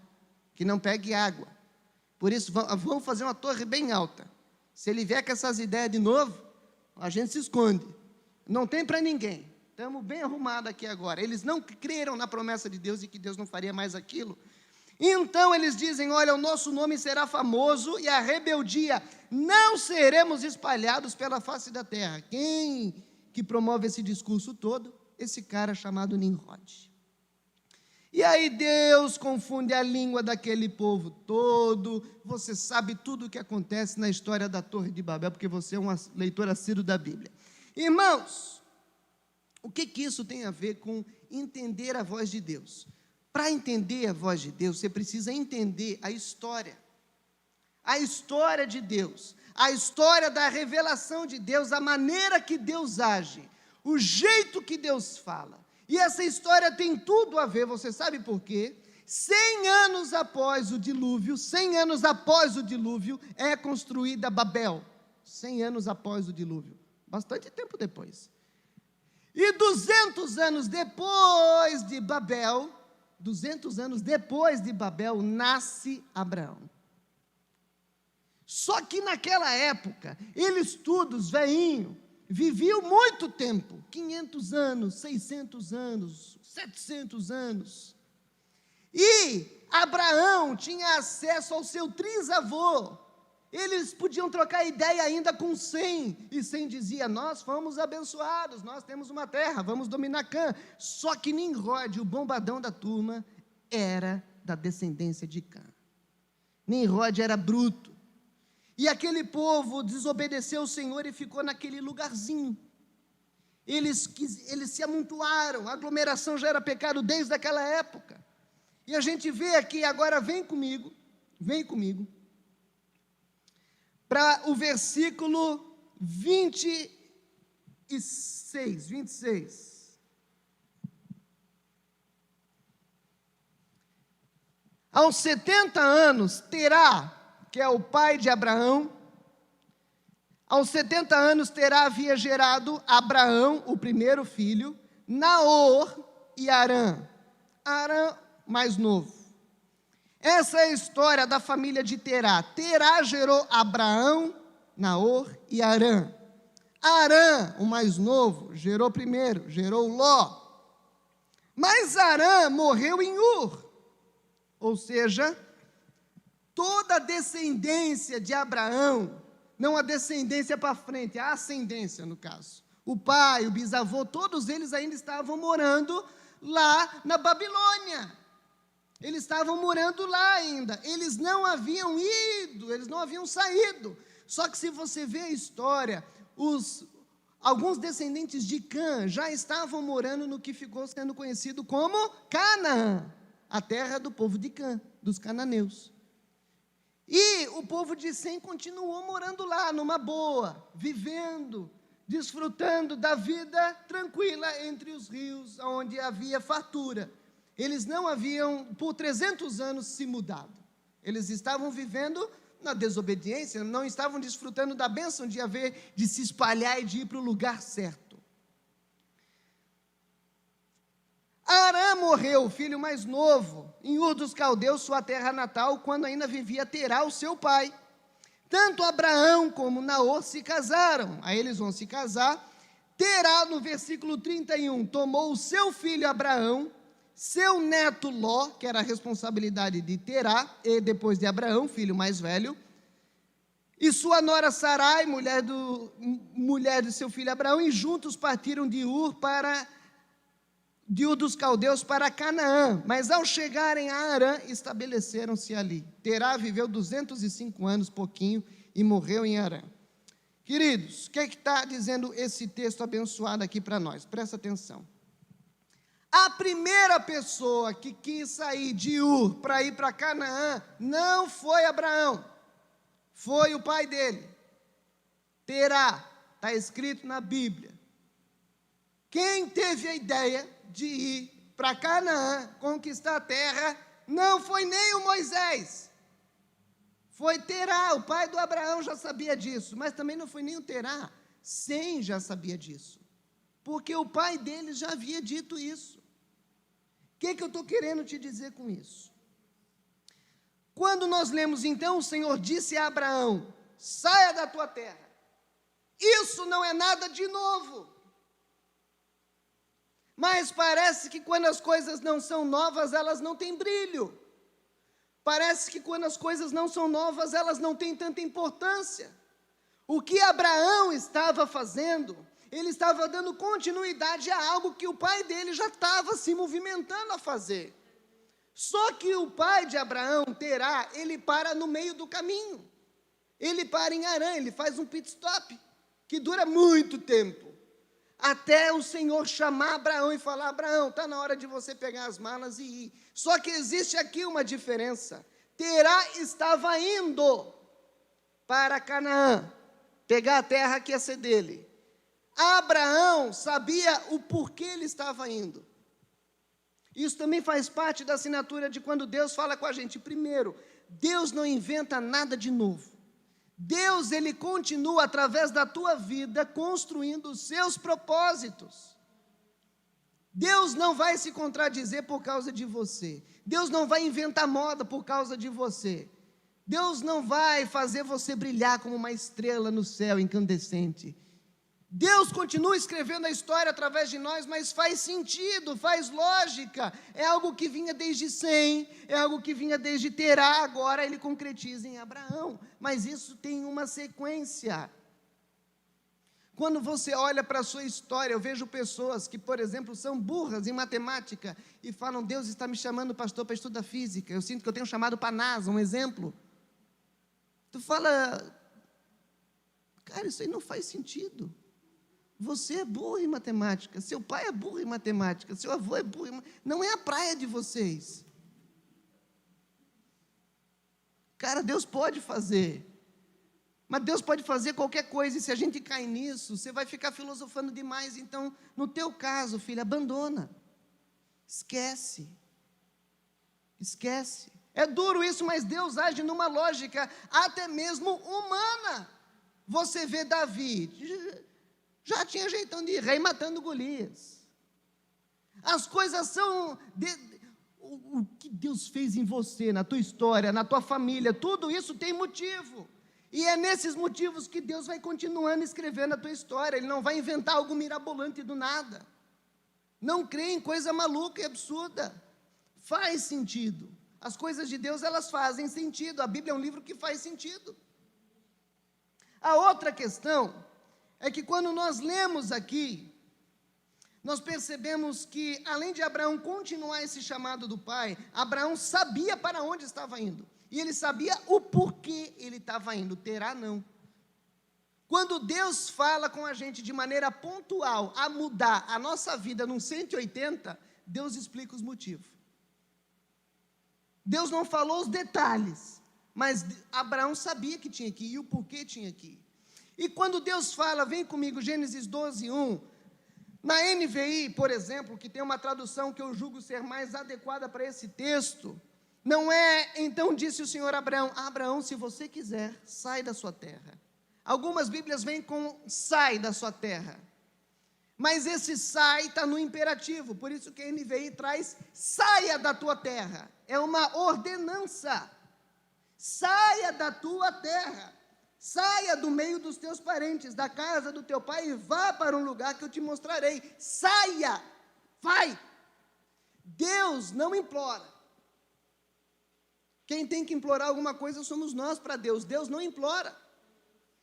que não pegue água. Por isso, vamos fazer uma torre bem alta. Se ele vier com essas ideias de novo, a gente se esconde. Não tem para ninguém. Estamos bem arrumados aqui agora. Eles não creram na promessa de Deus e que Deus não faria mais aquilo. Então eles dizem, olha, o nosso nome será famoso e a rebeldia, não seremos espalhados pela face da terra. Quem que promove esse discurso todo? Esse cara chamado Nimrod. E aí Deus confunde a língua daquele povo todo. Você sabe tudo o que acontece na história da Torre de Babel, porque você é um leitor assíduo da Bíblia. Irmãos, o que isso tem a ver com entender a voz de Deus? Para entender a voz de Deus, você precisa entender a história de Deus, a história da revelação de Deus, a maneira que Deus age, o jeito que Deus fala. E essa história tem tudo a ver, você sabe por quê? 100 anos após o dilúvio, é construída Babel. 100 anos após o dilúvio, bastante tempo depois. E 200 anos depois de Babel, nasce Abraão. Só que naquela época, eles todos, velhinho, viviam muito tempo, 500 anos, 600 anos, 700 anos. E Abraão tinha acesso ao seu trisavô. Eles podiam trocar ideia ainda com 100, e 100 dizia, nós fomos abençoados, nós temos uma terra, vamos dominar Cã. Só que Nimrod, o bombadão da turma, era da descendência de Cã. Nimrod era bruto. E aquele povo desobedeceu o Senhor e ficou naquele lugarzinho. Eles se amontoaram, a aglomeração já era pecado desde aquela época. E a gente vê aqui, agora vem comigo, para o versículo 26. Aos 70 anos, Terá, que é o pai de Abraão, aos 70 anos, Terá havia gerado Abraão, o primeiro filho, Naor e Harã. Harã, mais novo. Essa é a história da família de Terá. Terá gerou Abraão, Naor e Harã. Harã, o mais novo, gerou Ló. Mas Harã morreu em Ur. Ou seja, toda a descendência de Abraão, não a descendência para frente, a ascendência no caso. O pai, o bisavô, todos eles ainda estavam morando lá na Babilônia. Eles estavam morando lá ainda, eles não haviam ido, eles não haviam saído. Só que se você vê a história, alguns descendentes de Cã já estavam morando no que ficou sendo conhecido como Canaã, a terra do povo de Cã, dos cananeus. E o povo de Sem continuou morando lá, numa boa, vivendo, desfrutando da vida tranquila entre os rios, onde havia fartura. Eles não haviam, por 300 anos, se mudado. Eles estavam vivendo na desobediência, não estavam desfrutando da bênção de se espalhar e de ir para o lugar certo. Arã morreu, o filho mais novo, em Ur dos Caldeus, sua terra natal, quando ainda vivia Terá, o seu pai. Tanto Abraão como Naor se casaram. Aí eles vão se casar. Terá, no versículo 31, tomou o seu filho Abraão, seu neto Ló, que era a responsabilidade de Terá, e depois de Abraão, filho mais velho, e sua nora Sarai, mulher de seu filho Abraão, e juntos partiram de Ur dos Caldeus para Canaã, mas ao chegarem a Arã, estabeleceram-se ali. Terá viveu 205 anos, pouquinho, e morreu em Arã. Queridos, o que está dizendo esse texto abençoado aqui para nós? Presta atenção. A primeira pessoa que quis sair de Ur para ir para Canaã não foi Abraão, foi o pai dele, Terá, está escrito na Bíblia. Quem teve a ideia de ir para Canaã, conquistar a terra, não foi nem o Moisés, foi Terá, o pai do Abraão já sabia disso, mas também não foi nem o Terá, Sem já sabia disso, porque o pai dele já havia dito isso. O que eu estou querendo te dizer com isso? Quando nós lemos, então, o Senhor disse a Abraão, saia da tua terra, isso não é nada de novo. Mas parece que quando as coisas não são novas, elas não têm brilho. Parece que quando as coisas não são novas, elas não têm tanta importância. O que Abraão estava fazendo, ele estava dando continuidade a algo que o pai dele já estava se movimentando a fazer. Só que o pai de Abraão, Terá, ele para no meio do caminho. Ele para em Arã, ele faz um pit stop, que dura muito tempo. Até o Senhor chamar Abraão e falar, Abraão, está na hora de você pegar as malas e ir. Só que existe aqui uma diferença. Terá estava indo para Canaã, pegar a terra que ia ser dele. Abraão sabia o porquê ele estava indo. Isso também faz parte da assinatura de quando Deus fala com a gente. Primeiro, Deus não inventa nada de novo. Deus, ele continua através da tua vida construindo os seus propósitos. Deus não vai se contradizer por causa de você. Deus não vai inventar moda por causa de você. Deus não vai fazer você brilhar como uma estrela no céu incandescente. Deus continua escrevendo a história através de nós, mas faz sentido, faz lógica. É algo que vinha desde Sem, é algo que vinha desde Terá, agora ele concretiza em Abraão. Mas isso tem uma sequência. Quando você olha para a sua história, eu vejo pessoas que, por exemplo, são burras em matemática e falam, Deus está me chamando, pastor, para estudar física. Eu sinto que eu tenho chamado para a NASA, um exemplo. Tu fala, cara, isso aí não faz sentido. Você é burro em matemática, seu pai é burro em matemática, seu avô é burro em matemática. Não é a praia de vocês. Cara, Deus pode fazer. Mas Deus pode fazer qualquer coisa, e se a gente cai nisso, você vai ficar filosofando demais. Então, no teu caso, filho, abandona. Esquece. Esquece. É duro isso, mas Deus age numa lógica até mesmo humana. Você vê Davi, já tinha jeitão de rei matando Golias. As coisas são... o que Deus fez em você, na tua história, na tua família, tudo isso tem motivo. E é nesses motivos que Deus vai continuando escrevendo a tua história. Ele não vai inventar algo mirabolante do nada. Não crê em coisa maluca e absurda. Faz sentido. As coisas de Deus, elas fazem sentido. A Bíblia é um livro que faz sentido. A outra questão é que quando nós lemos aqui, nós percebemos que, além de Abraão continuar esse chamado do pai, Abraão sabia para onde estava indo. E ele sabia o porquê ele estava indo. Terá não. Quando Deus fala com a gente de maneira pontual a mudar a nossa vida num 180, Deus explica os motivos. Deus não falou os detalhes, mas Abraão sabia que tinha que ir e o porquê tinha que ir. E quando Deus fala, vem comigo, Gênesis 12, 1, na NVI, por exemplo, que tem uma tradução que eu julgo ser mais adequada para esse texto, não é, então disse o Senhor a Abraão, Abraão, se você quiser, sai da sua terra. Algumas Bíblias vêm com sai da sua terra, mas esse sai está no imperativo, por isso que a NVI traz saia da tua terra, é uma ordenança, saia da tua terra, saia do meio dos teus parentes, da casa do teu pai e vá para um lugar que eu te mostrarei, saia, vai. Deus não implora, quem tem que implorar alguma coisa somos nós para Deus, Deus não implora.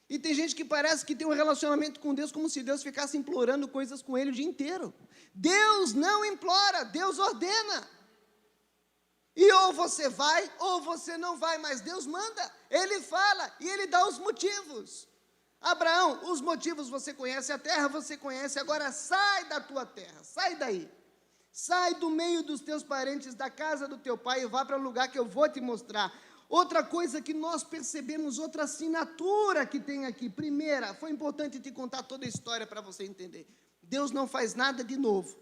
E tem gente que parece que tem um relacionamento com Deus como se Deus ficasse implorando coisas com Ele o dia inteiro. Deus não implora, Deus ordena. E ou você vai, ou você não vai, mas Deus manda, Ele fala e Ele dá os motivos. Abraão, os motivos você conhece, a terra você conhece, agora sai da tua terra, sai daí. Sai do meio dos teus parentes, da casa do teu pai e vá para um lugar que eu vou te mostrar. Outra coisa que nós percebemos, outra assinatura que tem aqui. Primeira, foi importante te contar toda a história para você entender. Deus não faz nada de novo.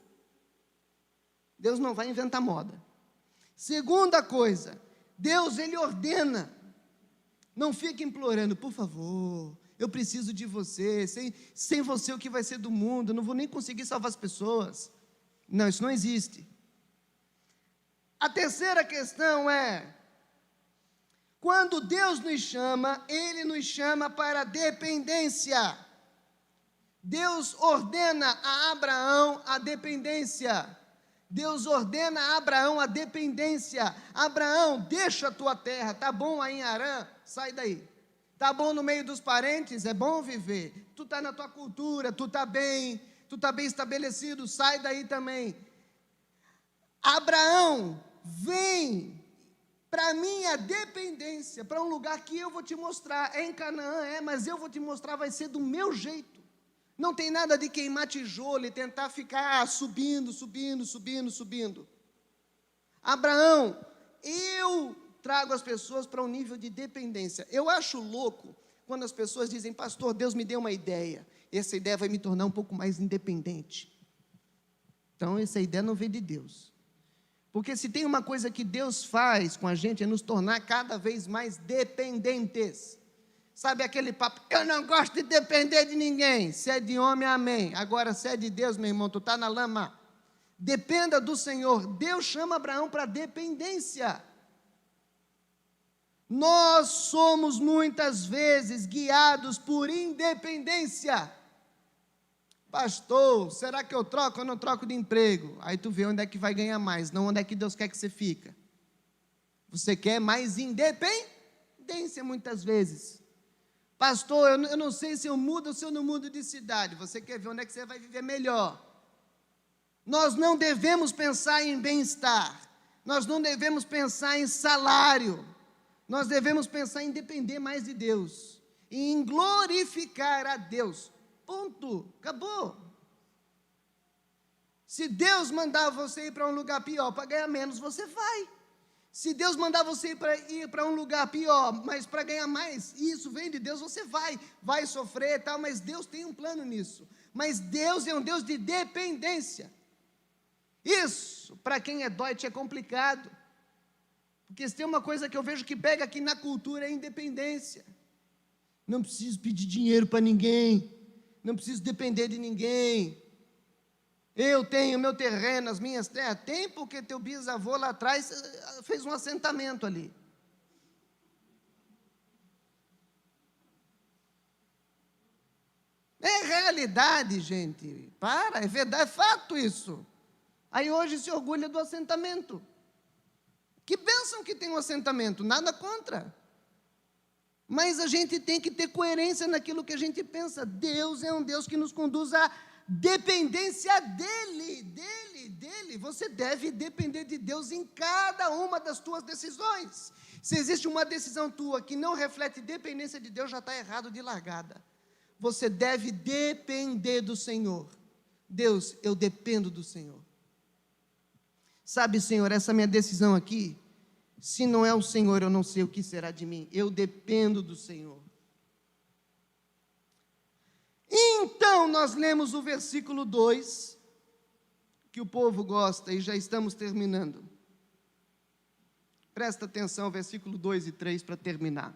Deus não vai inventar moda. Segunda coisa, Deus, Ele ordena. Não fique implorando, por favor, eu preciso de você. Sem você o que vai ser do mundo? Eu não vou nem conseguir salvar as pessoas. Não, isso não existe. A terceira questão é, quando Deus nos chama, Ele nos chama para dependência. Deus ordena a Abraão a dependência. Deus ordena a Abraão a dependência. Abraão, deixa a tua terra, tá bom aí em Harã? Sai daí. Tá bom no meio dos parentes? É bom viver. Tu tá na tua cultura, tu tá bem estabelecido, sai daí também. Abraão, vem para minha dependência, para um lugar que eu vou te mostrar, é em Canaã, mas eu vou te mostrar, vai ser do meu jeito, não tem nada de queimar tijolo e tentar ficar subindo, Abraão, eu trago as pessoas para um nível de dependência. Eu acho louco quando as pessoas dizem, pastor, Deus me deu uma ideia, essa ideia vai me tornar um pouco mais independente. Então essa ideia não vem de Deus. Porque se tem uma coisa que Deus faz com a gente, é nos tornar cada vez mais dependentes. Sabe aquele papo, eu não gosto de depender de ninguém. Se é de homem, amém. Agora, se é de Deus, meu irmão, tu está na lama. Dependa do Senhor. Deus chama Abraão para dependência. Nós somos muitas vezes guiados por independência. Pastor, será que eu troco ou não troco de emprego? Aí tu vê onde é que vai ganhar mais, não onde é que Deus quer que você fica. Você quer mais independência muitas vezes. Pastor, eu não sei se eu mudo ou se eu não mudo de cidade. Você quer ver onde é que você vai viver melhor. Nós não devemos pensar em bem-estar. Nós não devemos pensar em salário. Nós devemos pensar em depender mais de Deus. E em glorificar a Deus. Ponto, acabou. Se Deus mandar você ir para um lugar pior para ganhar menos, você vai. Se Deus mandar você ir para um lugar pior, mas para ganhar mais, isso vem de Deus, você vai sofrer e tal, mas Deus tem um plano nisso. Mas Deus é um Deus de dependência. Isso, para quem é doite, é complicado. Porque se tem uma coisa que eu vejo que pega aqui na cultura, é a independência. Não preciso pedir dinheiro para ninguém. Não preciso depender de ninguém. Eu tenho meu terreno, as minhas terras. Tem porque teu bisavô lá atrás fez um assentamento ali. É realidade, gente. É verdade, é fato isso. Aí hoje se orgulha do assentamento. Que bênção que tem um assentamento, nada contra. Mas a gente tem que ter coerência naquilo que a gente pensa. Deus é um Deus que nos conduz à dependência dEle. Você deve depender de Deus em cada uma das tuas decisões. Se existe uma decisão tua que não reflete dependência de Deus, já está errado de largada. Você deve depender do Senhor. Deus, eu dependo do Senhor. Sabe, Senhor, essa minha decisão aqui, se não é o Senhor, eu não sei o que será de mim. Eu dependo do Senhor. Então nós lemos o versículo 2, que o povo gosta, e já estamos terminando. Presta atenção, versículo 2 e 3 para terminar.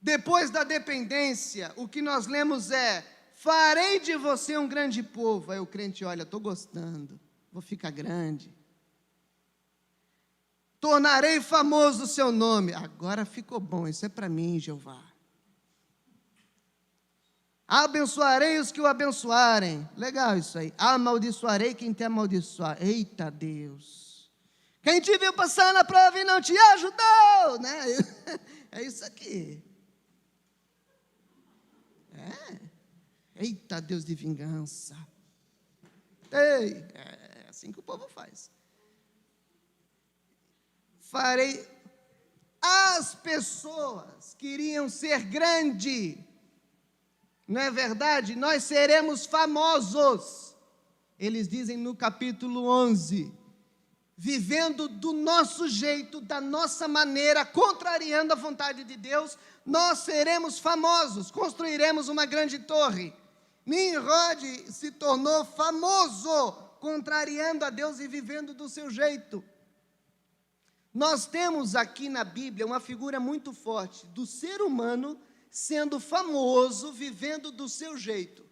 Depois da dependência, o que nós lemos é: farei de você um grande povo. Aí o crente olha, estou gostando, vou ficar grande. Tornarei famoso o seu nome. Agora ficou bom, isso é para mim, Jeová. Abençoarei os que o abençoarem. Legal isso aí. Amaldiçoarei quem te amaldiçoar. Eita Deus. Quem te viu passar na prova e não te ajudou, né? É isso aqui. Eita Deus de vingança. Ei, é assim que o povo faz. Farei. As pessoas queriam ser grande. Não é verdade? Nós seremos famosos. Eles dizem no capítulo 11, vivendo do nosso jeito, da nossa maneira, contrariando a vontade de Deus, nós seremos famosos, construiremos uma grande torre. Nimrod se tornou famoso, contrariando a Deus e vivendo do seu jeito. Nós temos aqui na Bíblia uma figura muito forte do ser humano sendo famoso, vivendo do seu jeito.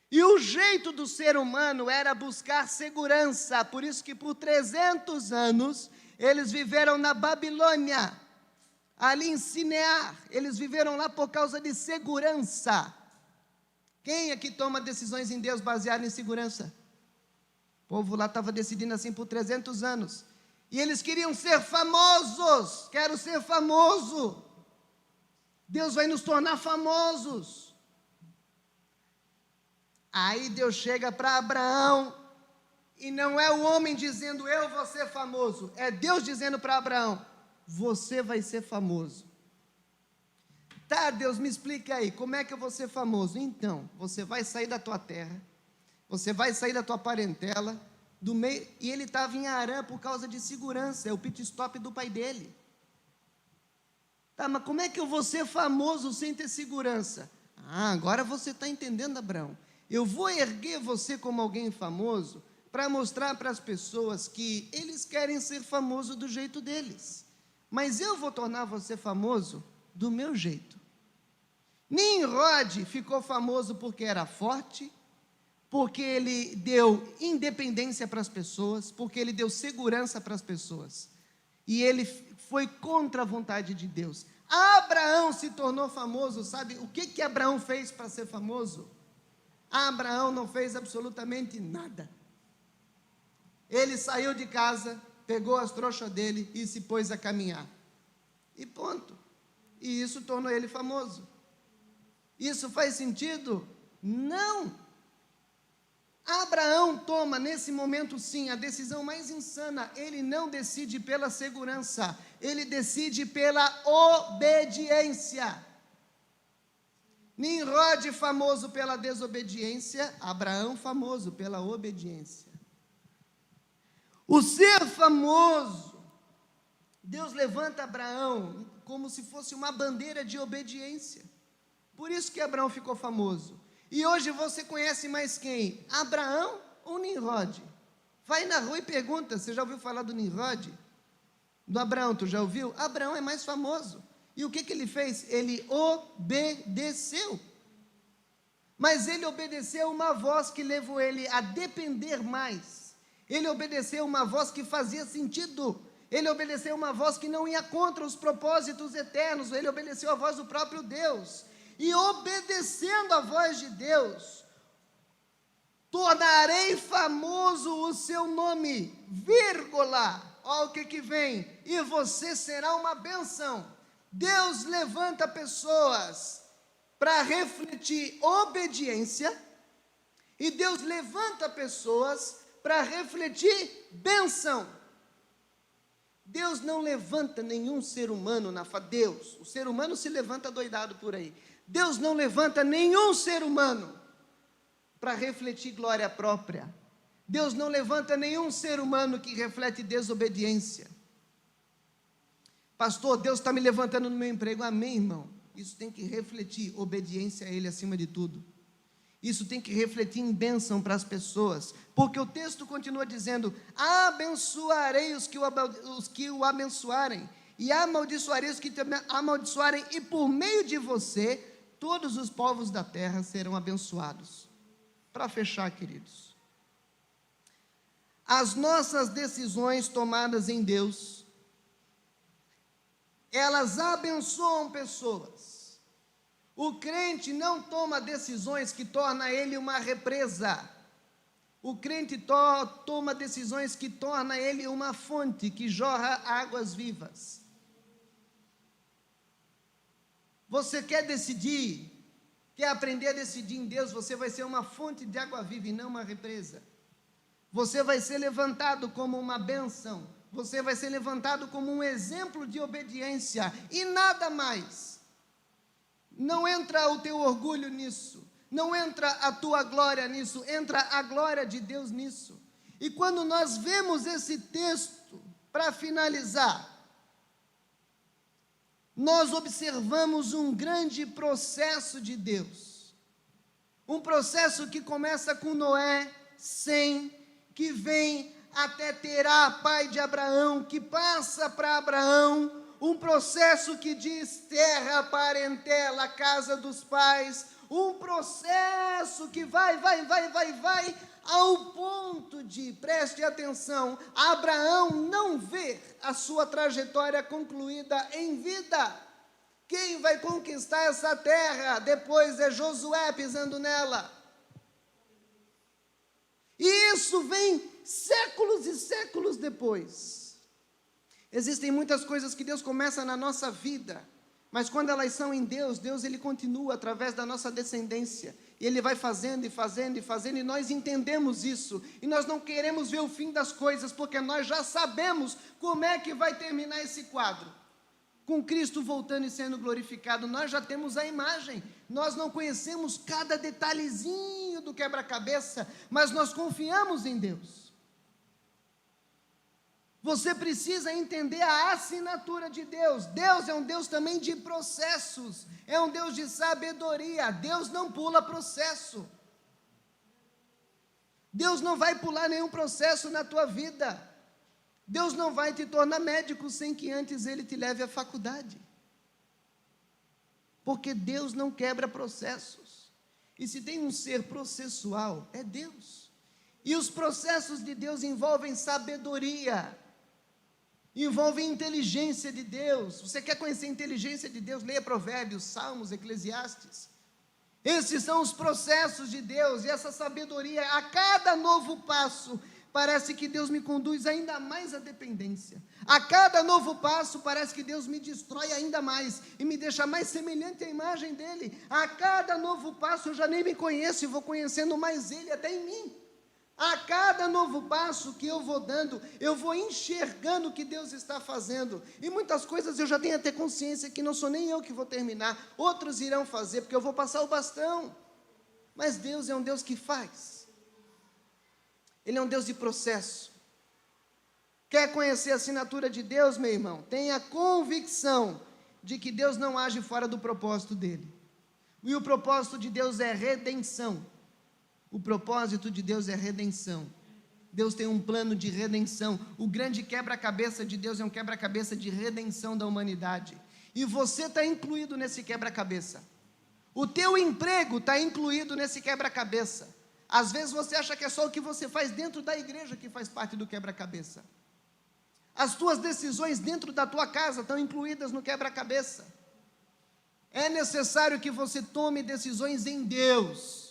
E o jeito do ser humano era buscar segurança, por isso que por 300 anos eles viveram na Babilônia, ali em Sinear, eles viveram lá por causa de segurança. Quem é que toma decisões em Deus baseadas em segurança? O povo lá estava decidindo assim por 300 anos, e eles queriam ser famosos. Quero ser famoso. Deus vai nos tornar famosos. Aí Deus chega para Abraão, e não é o homem dizendo, eu vou ser famoso, é Deus dizendo para Abraão, você vai ser famoso. Tá, Deus, me explica aí, como é que eu vou ser famoso? Então, você vai sair da tua terra, você vai sair da tua parentela, do meio, e ele estava em Harã por causa de segurança, é o pit stop do pai dele. Tá, mas como é que eu vou ser famoso sem ter segurança? Ah, agora você está entendendo, Abraão. Eu vou erguer você como alguém famoso para mostrar para as pessoas que eles querem ser famosos do jeito deles. Mas eu vou tornar você famoso do meu jeito. Nimrod ficou famoso porque era forte, porque ele deu independência para as pessoas, porque ele deu segurança para as pessoas. E ele foi contra a vontade de Deus. Abraão se tornou famoso, sabe o que Abraão fez para ser famoso? Abraão não fez absolutamente nada. Ele saiu de casa, pegou as trouxas dele e se pôs a caminhar. E ponto. E isso tornou ele famoso. Isso faz sentido? Não. Abraão toma, nesse momento sim, a decisão mais insana. Ele não decide pela segurança, ele decide pela obediência. Nimrod famoso pela desobediência, Abraão famoso pela obediência. O ser famoso, Deus levanta Abraão como se fosse uma bandeira de obediência. Por isso que Abraão ficou famoso. E hoje você conhece mais quem? Abraão ou Nimrod? Vai na rua e pergunta, você já ouviu falar do Nimrod? Do Abraão, tu já ouviu? Abraão é mais famoso. E o que ele fez? Ele obedeceu. Mas ele obedeceu uma voz que levou ele a depender mais. Ele obedeceu uma voz que fazia sentido. Ele obedeceu uma voz que não ia contra os propósitos eternos. Ele obedeceu a voz do próprio Deus. E obedecendo a voz de Deus, tornarei famoso o seu nome, vírgula, olha o que vem, e você será uma bênção. Deus levanta pessoas para refletir obediência, e Deus levanta pessoas para refletir bênção. Deus não levanta nenhum ser humano Deus, o ser humano se levanta doidado por aí. Deus não levanta nenhum ser humano para refletir glória própria. Deus não levanta nenhum ser humano que reflete desobediência. Pastor, Deus está me levantando no meu emprego. Amém, irmão. isso tem que refletir obediência a Ele acima de tudo. Isso tem que refletir em bênção para as pessoas, porque o texto continua dizendo: abençoarei os que o abençoarem, e amaldiçoarei os que te amaldiçoarem, e por meio de você, todos os povos da terra serão abençoados. Para fechar, queridos, as nossas decisões tomadas em Deus, elas abençoam pessoas. O crente não toma decisões que torna ele uma represa. O crente toma decisões que torna ele uma fonte que jorra águas vivas. Você quer decidir, quer aprender a decidir em Deus, você vai ser uma fonte de água viva e não uma represa. Você vai ser levantado como uma bênção, você vai ser levantado como um exemplo de obediência e nada mais. Não entra o teu orgulho nisso, não entra a tua glória nisso, entra a glória de Deus nisso. E quando nós vemos esse texto, para finalizar, nós observamos um grande processo de Deus, um processo que começa com Noé, Sem, que vem até Terá, pai de Abraão, que passa para Abraão, um processo que diz terra, parentela, casa dos pais, um processo que vai, ao ponto de, preste atenção, Abraão não vê a sua trajetória concluída em vida. Quem vai conquistar essa terra depois é Josué pisando nela. E isso vem séculos e séculos depois. Existem muitas coisas que Deus começa na nossa vida, mas quando elas são em Deus, Deus ele continua através da nossa descendência, e Ele vai fazendo, e nós entendemos isso, e nós não queremos ver o fim das coisas, porque nós já sabemos como é que vai terminar esse quadro, com Cristo voltando e sendo glorificado. Nós já temos a imagem, nós não conhecemos cada detalhezinho do quebra-cabeça, mas nós confiamos em Deus. Você precisa entender a assinatura de Deus. Deus é um Deus também de processos, é um Deus de sabedoria. Deus não pula processo. Deus não vai pular nenhum processo na tua vida. Deus não vai te tornar médico sem que antes Ele te leve à faculdade. Porque Deus não quebra processos. E se tem um ser processual, é Deus. E os processos de Deus envolvem sabedoria, envolvem inteligência de Deus. Você quer conhecer a inteligência de Deus? Leia Provérbios, Salmos, Eclesiastes. Esses são os processos de Deus, e essa sabedoria, a cada novo passo, parece que Deus me conduz ainda mais à dependência. A cada novo passo, parece que Deus me destrói ainda mais, e me deixa mais semelhante à imagem dEle. A cada novo passo, eu já nem me conheço, e vou conhecendo mais Ele até em mim. A cada novo passo que eu vou dando, eu vou enxergando o que Deus está fazendo. E muitas coisas eu já tenho até consciência que não sou nem eu que vou terminar, outros irão fazer, porque eu vou passar o bastão. Mas Deus é um Deus que faz. Ele é um Deus de processo. Quer conhecer a assinatura de Deus, meu irmão? Tenha convicção de que Deus não age fora do propósito dele. E o propósito de Deus é redenção. O propósito de Deus é redenção. Deus tem um plano de redenção. O grande quebra-cabeça de Deus é um quebra-cabeça de redenção da humanidade. E você está incluído nesse quebra-cabeça. O teu emprego está incluído nesse quebra-cabeça. Às vezes você acha que é só o que você faz dentro da igreja que faz parte do quebra-cabeça. As tuas decisões dentro da tua casa estão incluídas no quebra-cabeça. É necessário que você tome decisões em Deus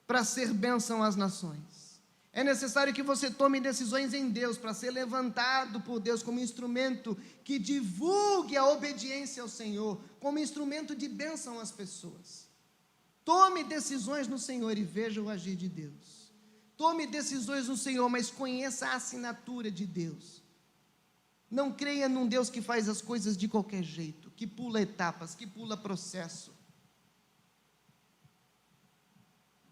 para ser bênção às nações. É necessário que você tome decisões em Deus para ser levantado por Deus como instrumento que divulgue a obediência ao Senhor, como instrumento de bênção às pessoas. Tome decisões no Senhor e veja o agir de Deus. Tome decisões no Senhor, mas conheça a assinatura de Deus. Não creia num Deus que faz as coisas de qualquer jeito, que pula etapas, que pula processo.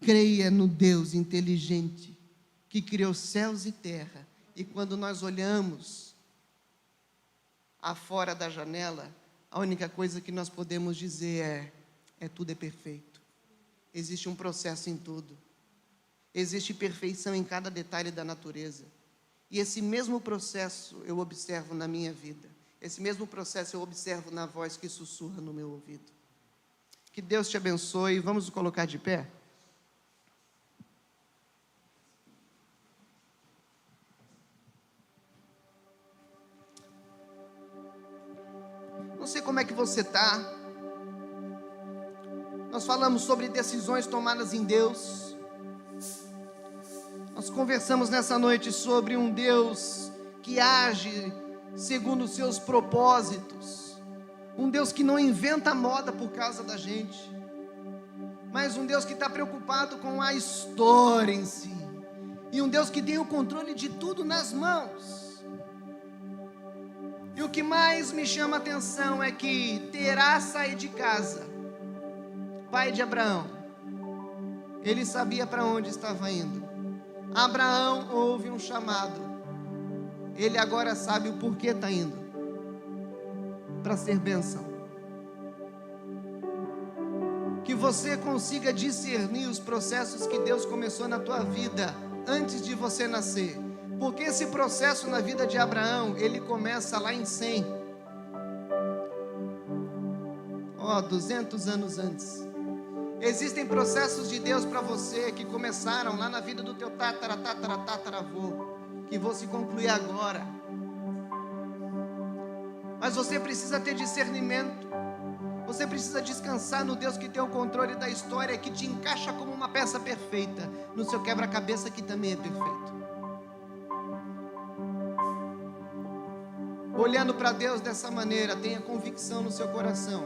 Creia no Deus inteligente, que criou céus e terra, e quando nós olhamos afora da janela, a única coisa que nós podemos dizer tudo é perfeito. Existe um processo em tudo. Existe perfeição em cada detalhe da natureza. E esse mesmo processo eu observo na minha vida. Esse mesmo processo eu observo na voz que sussurra no meu ouvido. Que Deus te abençoe. Vamos nos colocar de pé? Não sei como é que você está. Nós falamos sobre decisões tomadas em Deus. Nós conversamos nessa noite sobre um Deus que age segundo os seus propósitos. Um Deus que não inventa moda por causa da gente, mas um Deus que está preocupado com a história em si. E um Deus que tem o controle de tudo nas mãos. E o que mais me chama a atenção é que Terá sair de casa, pai de Abraão, ele sabia para onde estava indo. Abraão ouve um chamado, ele agora sabe o porquê está indo, para ser bênção. Que você consiga discernir os processos que Deus começou na tua vida antes de você nascer. Porque esse processo na vida de Abraão, ele começa lá em 100. 200 anos antes. Existem processos de Deus para você que começaram lá na vida do teu tataravô, que vão se concluir agora. Mas você precisa ter discernimento. Você precisa descansar no Deus que tem o controle da história, que te encaixa como uma peça perfeita no seu quebra-cabeça, que também é perfeito. Olhando para Deus dessa maneira, tenha convicção no seu coração,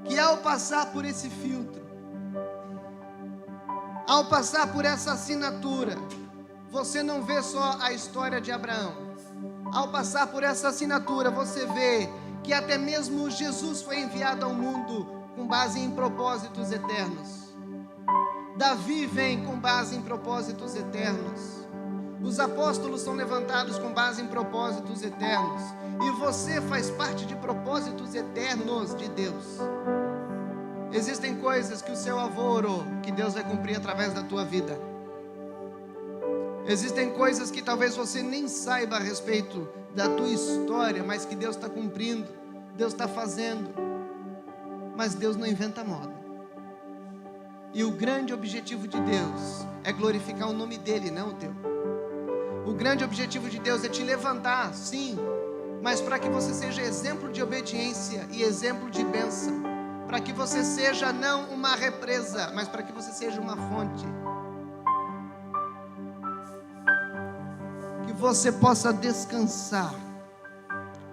que ao passar por esse filtro, ao passar por essa assinatura, você não vê só a história de Abraão. Ao passar por essa assinatura, você vê que até mesmo Jesus foi enviado ao mundo com base em propósitos eternos. Davi vem com base em propósitos eternos. Os apóstolos são levantados com base em propósitos eternos. E você faz parte de propósitos eternos de Deus. Existem coisas que o seu avô orou, que Deus vai cumprir através da tua vida. Existem coisas que talvez você nem saiba a respeito da tua história, mas que Deus está cumprindo, Deus está fazendo. Mas Deus não inventa moda. E o grande objetivo de Deus é glorificar o nome dEle, não o teu. O grande objetivo de Deus é te levantar, sim, mas para que você seja exemplo de obediência e exemplo de bênção. Para que você seja não uma represa, mas para que você seja uma fonte. Que você possa descansar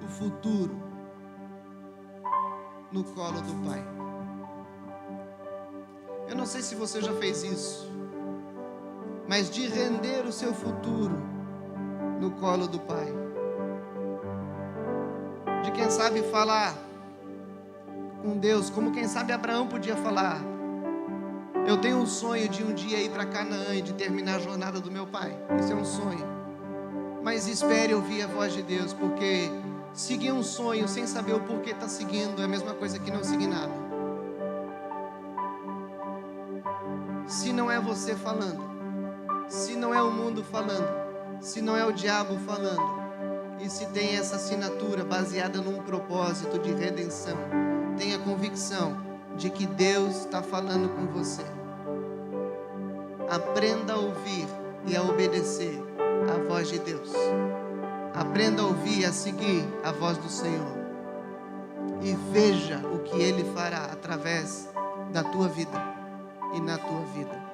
o futuro no colo do Pai. Eu não sei se você já fez isso, mas de render o seu futuro no colo do Pai. De quem sabe falar com Deus, como quem sabe Abraão podia falar: eu tenho um sonho de um dia ir para Canaã e de terminar a jornada do meu pai. Isso é um sonho. Mas espere ouvir a voz de Deus, porque seguir um sonho sem saber o porquê está seguindo é a mesma coisa que não seguir nada. Se não é você falando, se não é o mundo falando, se não é o diabo falando, e se tem essa assinatura baseada num propósito de redenção, tenha convicção de que Deus está falando com você. Aprenda a ouvir e a obedecer a voz de Deus. Aprenda a ouvir e a seguir a voz do Senhor. E veja o que Ele fará através da tua vida e na tua vida.